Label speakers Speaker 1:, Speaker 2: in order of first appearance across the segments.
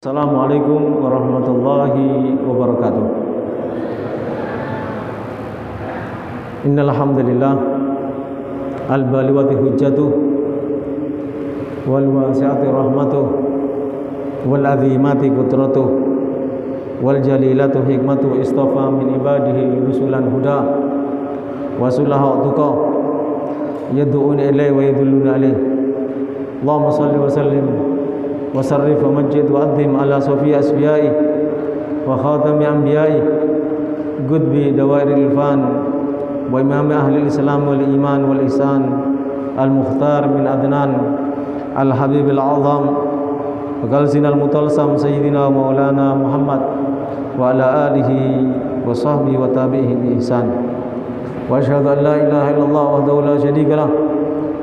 Speaker 1: Assalamualaikum warahmatullahi wabarakatuh. Innal hamdalillah al-baliwati hujjatuh wal wasi'ati rahmatuh wal azimati qudratuh wal jalilatu hikmatuh istafa min ibadihi rusulan huda wa sulaha tuqa yad'una ilaihi wa yadulluna alaihi. Allahumma shalli wa sallim وصرف ومجد وأدم على صفي أسفيائه وخاتم أنبيائه قطب دوائر الإرفان وإمام أهل الإسلام والإيمان والإحسان المختار من أدنان الحبيب الأعظم وقلسنا المطلسم سيدنا ومولانا محمد وعلى آله وصحبه وتابعه بإحسان وأشهد أن لا إله إلا الله وحده لا شريك له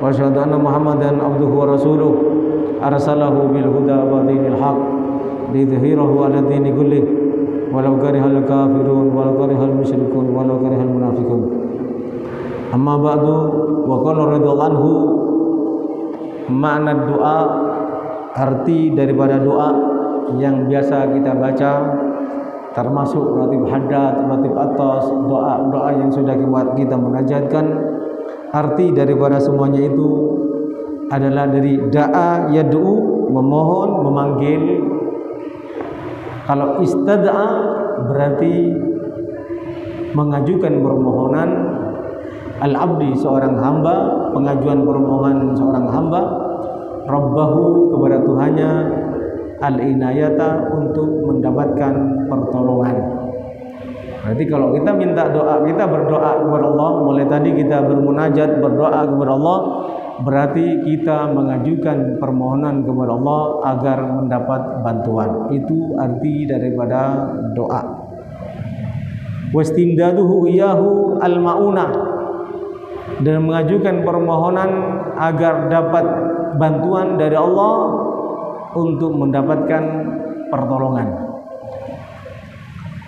Speaker 1: وأشهد أن محمدا عبده ورسوله arsalahu bil huda wa dinil haq lidhhirahu ala dini kulli walau karihal kafirun walau karihal musyrikun walau karihal munafiqun. Amma ba'du, wa qala radhiyallahu anhu, makna doa, arti daripada doa yang biasa kita baca termasuk ratib haddad, ratib atas, doa-doa yang sudah kita munajatkan. Arti daripada semuanya itu adalah dari da'a yad'u, memohon, memanggil. Kalau istad'a berarti mengajukan permohonan. Al-abdi, seorang hamba, pengajuan permohonan seorang hamba rabbahu, kepada Tuhannya, al-inayata, untuk mendapatkan pertolongan. Berarti kalau kita minta doa, kita berdoa kepada Allah, mulai tadi kita bermunajat, berdoa kepada Allah, berarti kita mengajukan permohonan kepada Allah agar mendapat bantuan. Itu arti daripada doa. Wastimdaduhu iyahu al-mauna, dan mengajukan permohonan agar dapat bantuan dari Allah untuk mendapatkan pertolongan.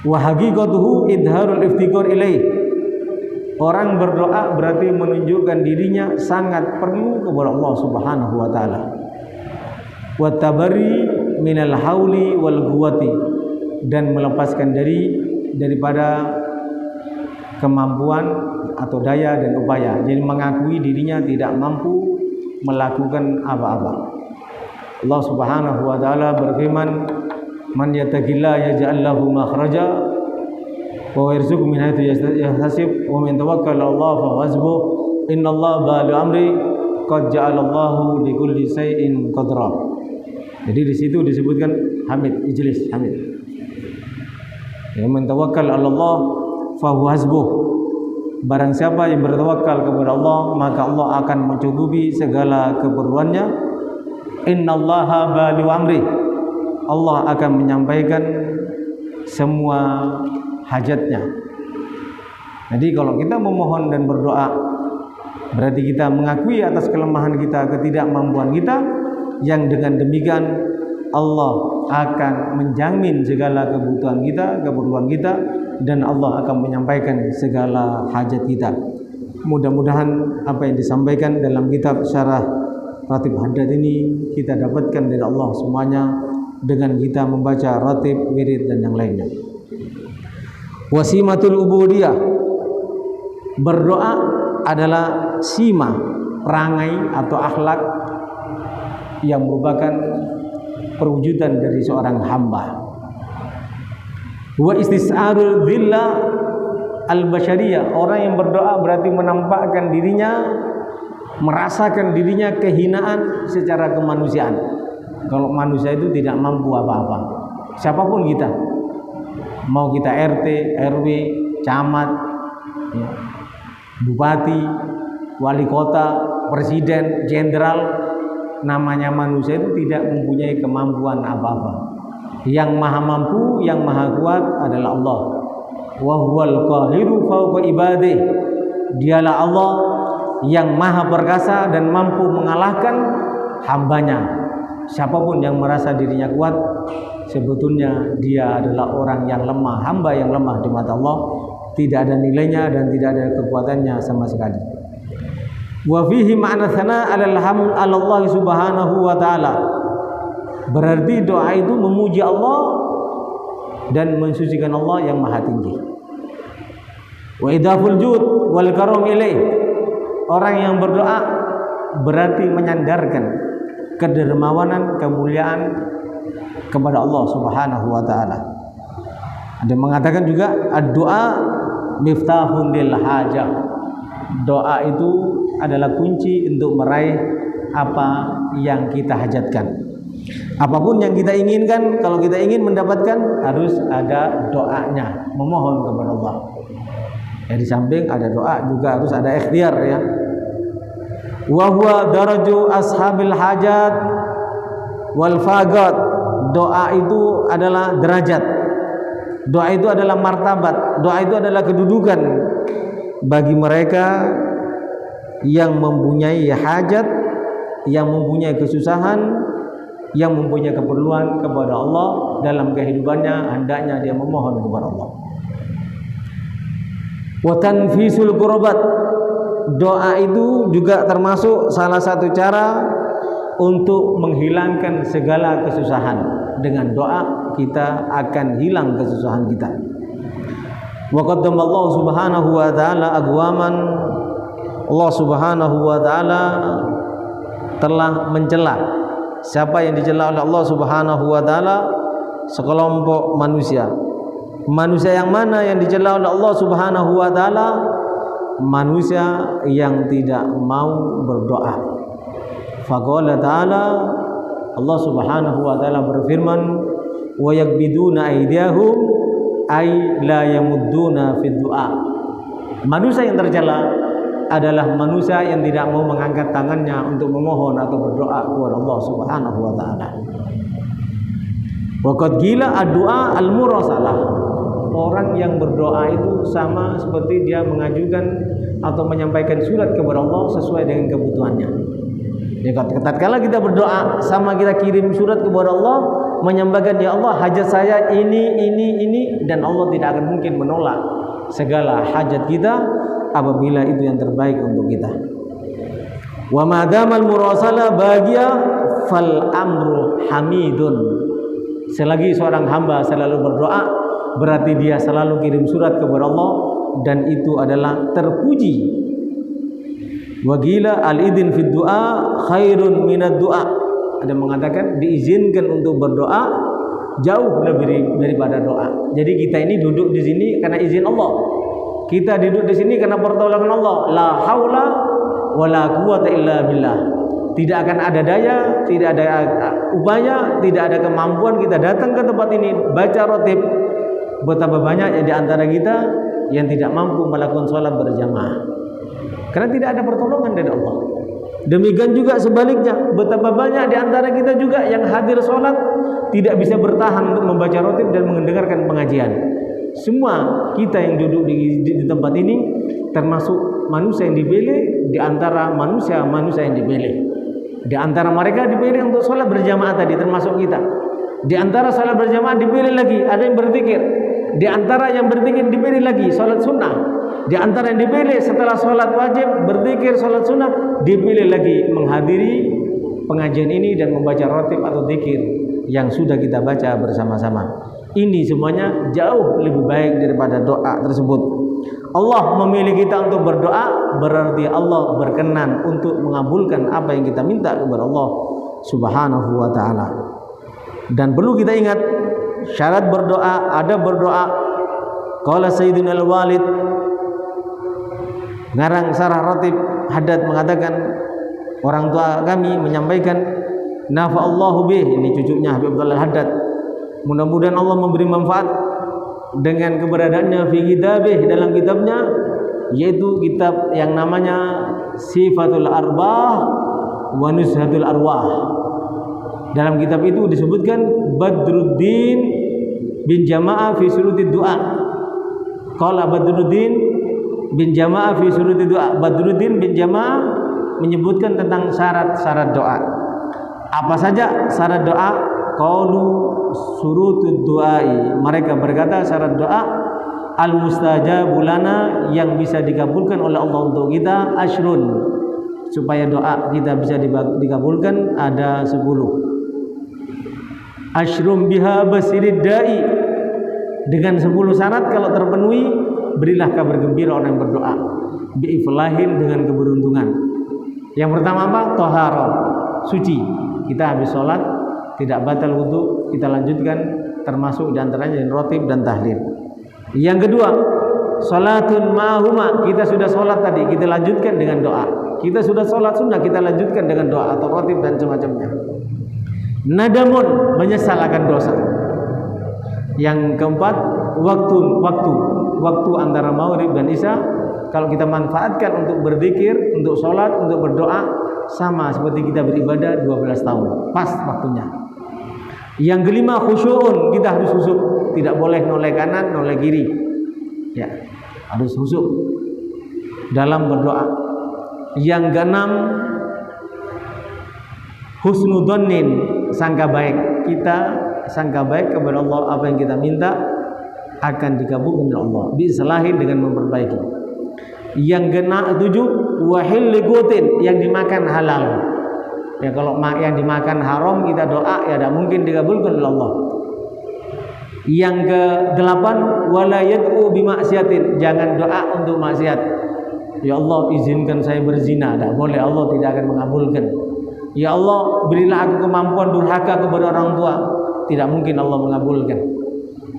Speaker 1: Wa haqiqatuhu idharul iftiqar ilaih, orang berdoa berarti menunjukkan dirinya sangat perlu kepada Allah Subhanahu wa taala. Wa tabari minal hauli wal quwwati, dan melepaskan diri daripada kemampuan atau daya dan upaya. Jadi mengakui dirinya tidak mampu melakukan apa-apa. Allah Subhanahu wa taala berfirman, "Man yattaqillaha yaj'al lahu makhraja wa yarzuqhu min haitsu yahtasib wa man tawakkala 'ala Allah fa hasbuh innallaha balighu amri qad ja'alallahu likulli shay'in qadra." Jadi di situ disebutkan Hamid, ijlis Hamid. Ya, man tawakkala 'ala Allah fa hasbuh. Barang siapa yang bertawakal kepada Allah, maka Allah akan mencukupi segala keperluannya. Innallaha balighu amri, Allah akan menyampaikan semua hajatnya. Jadi kalau kita memohon dan berdoa, berarti kita mengakui atas kelemahan kita, ketidakmampuan kita, yang dengan demikian Allah akan menjamin segala kebutuhan kita, keperluan kita, dan Allah akan menyampaikan segala hajat kita. Mudah-mudahan apa yang disampaikan dalam kitab syarah ratib haddad ini kita dapatkan dari Allah semuanya dengan kita membaca ratib, wirid, dan yang lainnya. Wasimatul ubudiyah, berdoa adalah sima, perangai atau akhlak yang merupakan perwujudan dari seorang hamba. Wa istis'arul dhillah al-basyariyah, orang yang berdoa berarti menampakkan dirinya, merasakan dirinya kehinaan secara kemanusiaan. Kalau manusia itu tidak mampu apa-apa, siapapun kita, mau kita RT, RW, camat, ya, bupati, wali kota, presiden, jenderal, namanya manusia itu tidak mempunyai kemampuan apa-apa. Yang maha mampu, yang maha kuat adalah Allah. Wa huwal qahiru fawqa ibadih, dialah Allah yang maha perkasa dan mampu mengalahkan hambanya. Siapapun yang merasa dirinya kuat, sebetulnya dia adalah orang yang lemah, hamba yang lemah di mata Allah, tidak ada nilainya dan tidak ada kekuatannya sama sekali. Wa fihi ma'na tsana 'ala Allah subhanahu wa ta'ala, Berarti doa itu memuji Allah dan mensucikan Allah yang maha tinggi. Wa idaful jud wal karam ilaih. Orang yang berdoa berarti menyandarkan kedermawanan, kemuliaan kepada Allah Subhanahu wa taala. Ada yang mengatakan juga ad-doa miftahun lil hajah. Doa itu adalah kunci untuk meraih apa yang kita hajatkan. Apapun yang kita inginkan, kalau kita ingin mendapatkan harus ada doanya, memohon kepada Allah. Ya, di samping ada doa juga harus ada ikhtiar ya. Wa huwa daraju ashabil hajat wal fagat. Doa itu adalah derajat. Doa itu adalah martabat. Doa itu adalah kedudukan bagi mereka yang mempunyai hajat, yang mempunyai kesusahan, yang mempunyai keperluan kepada Allah dalam kehidupannya, hendaknya dia memohon kepada Allah. Wa tanfisul qurbat. Doa itu juga termasuk salah satu cara untuk menghilangkan segala kesusahan. Dengan doa kita akan hilang kesusahan kita. Wa qaddama Allah Subhanahu wa taala aqwaman. Allah Subhanahu wa taala telah mencela. Siapa yang dicela oleh Allah Subhanahu wa taala? Sekelompok manusia. Manusia yang mana yang dicela oleh Allah Subhanahu wa taala? Manusia yang tidak mau berdoa. Faqala ta'ala, Allah Subhanahu wa taala berfirman, wa yakbiduna aydiyahum ay la yamudduna fid du'a. Manusia yang tercela adalah manusia yang tidak mau mengangkat tangannya untuk memohon atau berdoa kepada Allah Subhanahu wa taala. Wa qad qila ad-du'a al-murasalah. Orang yang berdoa itu sama seperti dia mengajukan atau menyampaikan surat kepada Allah sesuai dengan kebutuhannya. Ya, tatkala kita berdoa sama kita kirim surat kepada Allah menyampaikan, ya Allah hajat saya ini, dan Allah tidak akan mungkin menolak segala hajat kita apabila itu yang terbaik untuk kita. Wa madamal murasala bahagia fal amru hamidun. Selagi seorang hamba selalu berdoa, berarti dia selalu kirim surat kepada Allah, dan itu adalah terpuji. Wa qila al-idin fid du'a khairun minad du'a. Ada mengatakan diizinkan untuk berdoa jauh lebih daripada doa. Jadi kita ini duduk di sini karena izin Allah. Kita duduk di sini karena pertolongan Allah. La haula wala quwata illa billah. Tidak akan ada daya, tidak ada upaya, tidak ada kemampuan kita datang ke tempat ini baca rotib. Betapa banyak di antara kita yang tidak mampu melakukan sholat berjamaah karena tidak ada pertolongan dari Allah. Demikian juga sebaliknya, betapa banyak di antara kita juga yang hadir sholat tidak bisa bertahan untuk membaca rotib dan mendengarkan pengajian. Semua kita yang duduk di tempat ini termasuk manusia yang dipilih di antara manusia yang dipilih. Di antara mereka dipilih untuk sholat berjamaah tadi termasuk kita. Di antara sholat berjamaah dipilih lagi ada yang berzikir. Di antara yang berzikir dipilih lagi sholat sunnah. Di antara yang dipilih setelah sholat wajib berzikir sholat sunnah, dipilih lagi menghadiri pengajian ini dan membaca rotib atau zikir yang sudah kita baca bersama-sama. Ini semuanya jauh lebih baik daripada doa tersebut. Allah memilih kita untuk berdoa, berarti Allah berkenan untuk mengabulkan apa yang kita minta kepada Allah Subhanahu wa taala. Dan perlu kita ingat, syarat berdoa, ada berdoa. Qala Sayyidina Al-Walid ngarang Sarah Ratib Haddad mengatakan, orang tua kami menyampaikan, nafa'allahu bih, ini cucunya Habib Abdullah Haddad, mudah-mudahan Allah memberi manfaat dengan keberadaannya fi kitabih, dalam kitabnya, yaitu kitab yang namanya Sifatul Arbah wa Nuzhatul Arwah. Dalam kitab itu disebutkan Badruddin bin Jama'ah fi surutid du'a. Qala Badruddin bin Jama'ah fi surutid du'a. Badruddin bin Jama'ah menyebutkan tentang syarat-syarat doa. Apa saja syarat doa? Qalu surutud du'ai. Mereka berkata syarat doa al-mustajabu lana, yang bisa dikabulkan oleh Allah untuk kita, asyrun. Supaya doa kita bisa dikabulkan ada 10. Ashrum biha basirid da'i, dengan 10 syarat kalau terpenuhi berilah kabar gembira orang yang berdoa. Bi'iflahin, dengan keberuntungan. Yang pertama apa? Toharo, suci. Kita habis sholat tidak batal wudu, kita lanjutkan, termasuk diantaranya rotib dan tahlil. Yang kedua, sholatun ma'huma, kita sudah sholat tadi, kita lanjutkan dengan doa. Kita sudah sholat sunnah, kita lanjutkan dengan doa atau rotib dan semacamnya. Nadamun, menyesal akan dosa. Yang keempat, waktu antara maghrib dan isya, kalau kita manfaatkan untuk berzikir, untuk sholat, untuk berdoa, sama seperti kita beribadah 12 tahun, pas waktunya. Yang kelima, khusyu'un, kita harus khusyuk, tidak boleh noleh kanan, noleh kiri, ya, harus khusyuk dalam berdoa. Yang keenam, husnudzonin, sangka baik. Kita sangka baik kepada Allah, apa yang kita minta akan dikabulkan oleh Allah, bisalahin, dengan memperbaiki. Yang ketujuh, wahil ligutin, yang dimakan halal. Ya, kalau yang dimakan haram kita doa, ya tidak mungkin dikabulkan oleh Allah. Yang ke-8, wala yad'u bimaksiatin, jangan doa untuk maksiat. Ya Allah, izinkan saya berzina, tidak boleh, Allah tidak akan mengabulkan. Ya Allah, berilah aku kemampuan durhaka kepada orang tua, tidak mungkin Allah mengabulkan.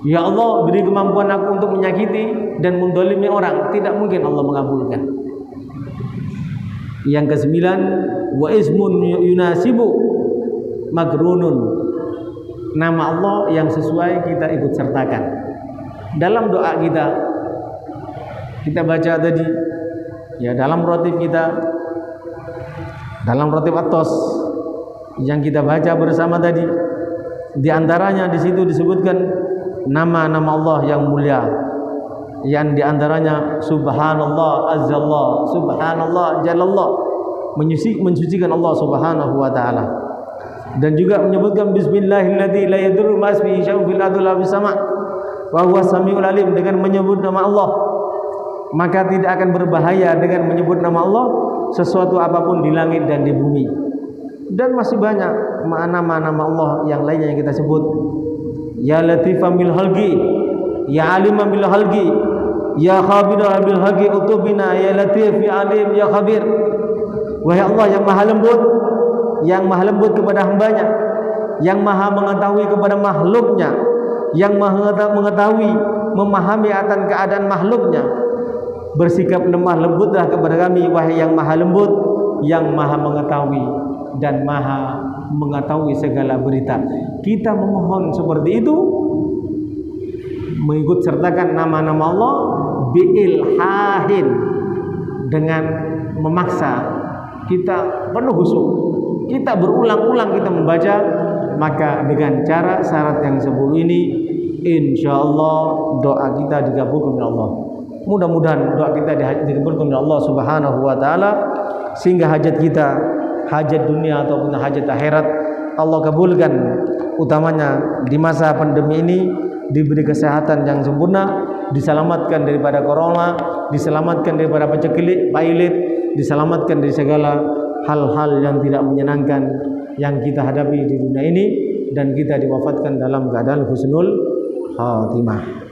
Speaker 1: Ya Allah, beri kemampuan aku untuk menyakiti dan mendolimi orang, tidak mungkin Allah mengabulkan. Yang ke-9, wa ismun yunasibu magrunun, nama Allah yang sesuai kita ikut sertakan dalam doa kita. Kita baca tadi, ya, dalam rotib kita, dalam rotib atos yang kita baca bersama tadi, di antaranya di situ disebutkan nama-nama Allah yang mulia, yang diantaranya Subhanallah, Azzallah, Subhanallah, Jalallah, mensucikan Allah Subhanahu wa ta'ala. Dan juga menyebutkan Bismillahilladzi la yadurru ma'asmihi syai'un fil ardi wala fis sama' wa huwas samiul alim, dengan menyebut nama Allah maka tidak akan berbahaya dengan menyebut nama Allah sesuatu apapun di langit dan di bumi. Dan masih banyak nama-nama Allah yang lainnya yang kita sebut. Ya Latifan bil halqi, Ya Aliman bil halqi, Ya Khabiran bil halqi utubina, Ya Latif, Ya Alim, Ya Khabir. Wahai Allah yang maha lembut, yang maha lembut kepada hambanya, yang maha mengetahui kepada makhluknya, yang maha mengetahui, memahami akan keadaan makhluknya, bersikap lemah lembutlah kepada kami, wahai yang maha lembut, yang maha mengetahui dan maha mengetahui segala berita. Kita memohon seperti itu, mengikut sertakan nama-nama Allah biilhahin, dengan memaksa. Kita penuh khusyuk, kita berulang-ulang kita membaca, maka dengan cara syarat yang 10 ini, insya Allah doa kita dikabulkan oleh Allah. Mudah-mudahan doa kita dikabulkan oleh Allah Subhanahu wa ta'ala, sehingga hajat kita, hajat dunia ataupun hajat akhirat, Allah kabulkan. Utamanya di masa pandemi ini, diberi kesehatan yang sempurna, diselamatkan daripada corona, diselamatkan daripada paceklik, pailit, diselamatkan dari segala hal-hal yang tidak menyenangkan yang kita hadapi di dunia ini, dan kita diwafatkan dalam keadaan husnul khatimah.